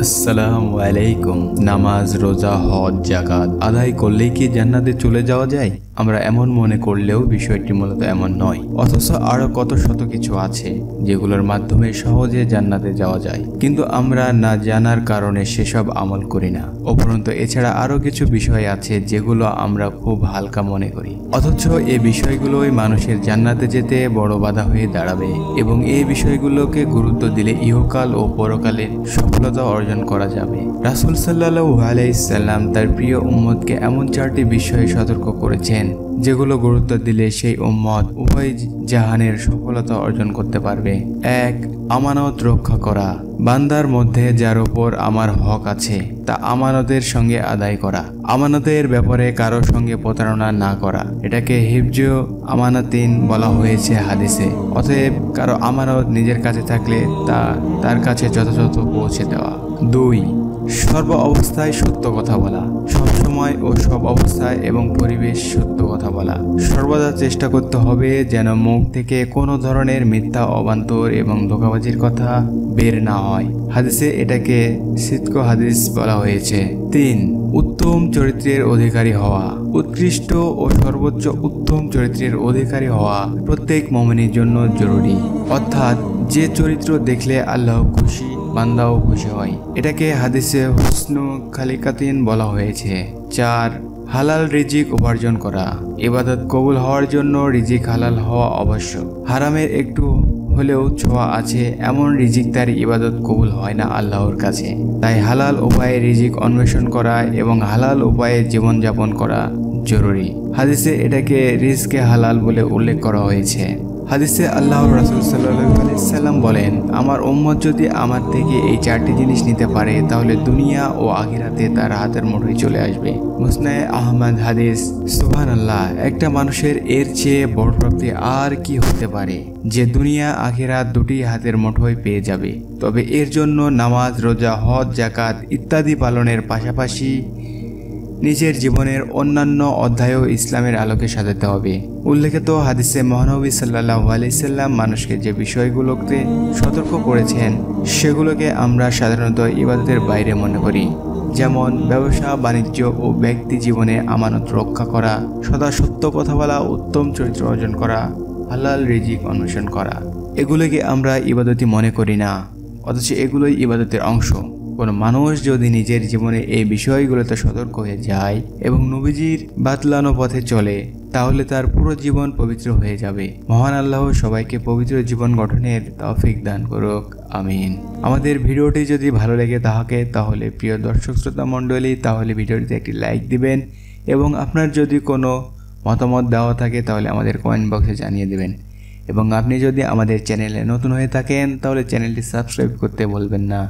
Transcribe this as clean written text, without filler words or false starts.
আসসালামু আলাইকুম। নামাজ, রোজা, হজ, যাকাত আদায় করলেই কি জান্নাতে চলে যাওয়া যায়? আমরা এমন মনে করলেও বিষয়টি মূলত এমন নয়। অথচ আরো কত শত কিছু আছে যেগুলোর মাধ্যমে সহজে জান্নাতে যাওয়া যায়, কিন্তু আমরা না জানার কারণে সেসব আমল করি না। উপরন্তু এছাড়া আরো কিছু বিষয় আছে যেগুলো আমরা খুব হালকা মনে করি, অথচ এই বিষয়গুলোই মানুষের জান্নাতে যেতে বড় বাধা হয়ে দাঁড়াবে। এবং এই বিষয়গুলোকে গুরুত্ব দিলে ইহকাল ও পরকালে সফলতা অর্জন করা যাবে। রাসূল সাল্লাল্লাহু আলাইহি সাল্লাম তার প্রিয় উম্মতকে এমন 4টি বিষয়ে সতর্ক করেছেন যেগুলো গুরুত্ব দিলে সেই উম্মত উভয় জাহানের সফলতা অর্জন করতে পারবে। 1. আমানত রক্ষা করা। বান্দার মধ্যে যার উপর আমার হক আছে তা আমানতের সঙ্গে আদায় করা। আমানতের ব্যাপারে কারো সঙ্গে প্রতারণা না করা, এটাকে হিফজু আমানাতিন বলা হয়েছে হাদিসে। অতএব কারো আমানত নিজের কাছে থাকলে তা তার কাছে যথাযথ পৌঁছে দেওয়া। 2. সর্ব অবস্থায় সত্য কথা বলা। সব সময় ও সব অবস্থায় এবং পরিবেশ সত্য কথা বলা। সর্বদা চেষ্টা করতে হবে যেন মুখ থেকে কোনো ধরনের মিথ্যা, অবান্তর এবং ধোঁকাবাজির কথা বের না হয়। হাদিসে এটাকে সিদক হাদিস বলা হয়েছে। 3. উত্তম চরিত্রের অধিকারী হওয়া। উৎকৃষ্ট ও সর্বোচ্চ উত্তম চরিত্রের অধিকারী হওয়া প্রত্যেক মুমিনের জন্য জরুরি। অর্থাৎ যে চরিত্র দেখলে আল্লাহ খুশি, বান্দাও খুশি হয়, এটাকে হাদিসে হুসনু খালিকাতিন বলা হয়েছে। 4. হালাল রিজিক উপার্জন করা। ইবাদত কবুল হওয়ার জন্য রিজিক হালাল হওয়া আবশ্যক। হারামের একটু হলেও ছোঁয়া আছে এমন রিজিক তার ইবাদত কবুল হয় না আল্লাহর কাছে। তাই হালাল উপায়ে রিজিক অন্বেষণ করা এবং হালাল উপায়ে জীবনযাপন করা জরুরি। হাদিসে এটাকে রিজকে হালাল বলে উল্লেখ করা হয়েছে। হাদিসে আল্লাহর রাসূল সাল্লাল্লাহু আলাইহি সাল্লাম বলেন, আমার উম্মত যদি আমার থেকে এই 4টি জিনিস নিতে পারে তাহলে দুনিয়া ও আখিরাতে তার হাতের মুঠোয় চলে আসবে। মুসনাদে আহমদ হাদিস। সুবহানাল্লাহ, একটা মানুষের এর চেয়ে বড় প্রাপ্তি আর কি হতে পারে যে দুনিয়া আখিরাত দুটি হাতের মুঠোয় পেয়ে যাবে। তবে এর জন্য নামাজ, রোজা, হজ, যাকাত ইত্যাদি পালনের পাশাপাশি নিজের জীবনের অন্যান্য অধ্যায়ও ইসলামের আলোকে সাজাতে হবে। উল্লেখিত হাদিসে মহানবী সাল্লাল্লাহু আলাইহি সাল্লাম মানুষকে যে বিষয়গুলোকে সতর্ক করেছেন সেগুলোকে আমরা সাধারণত ইবাদতের বাইরে মনে করি, যেমন ব্যবসা বাণিজ্য ও ব্যক্তি জীবনে আমানত রক্ষা করা, সদা সত্য কথা বলা, উত্তম চরিত্র অর্জন করা, হালাল রিজিক অন্বেষণ করা। এগুলোকে আমরা ইবাদতই মনে করি না, অথচ এগুলোই ইবাদতের অংশ। কোনো মানুষ যদি নিজের জীবনে এই বিষয়গুলোতে সতর্ক হয়ে যায় এবং নবীজির বাতলানো পথে চলে তাহলে তার পুরো জীবন পবিত্র হয়ে যাবে। মহান আল্লাহ সবাইকে পবিত্র জীবন গঠনের তৌফিক দান করুক, আমিন। আমাদের ভিডিওটি যদি ভালো লেগে থাকে তাহলে প্রিয় দর্শক শ্রোতা মণ্ডলী, তাহলে ভিডিওটিতে একটি লাইক দিবেন এবং আপনার যদি কোনো মতামত দেওয়া থাকে তাহলে আমাদের কমেন্ট বক্সে জানিয়ে দেবেন। এবং আপনি যদি আমাদের চ্যানেলে নতুন হয়ে থাকেন তাহলে চ্যানেলটি সাবস্ক্রাইব করতে ভুলবেন না।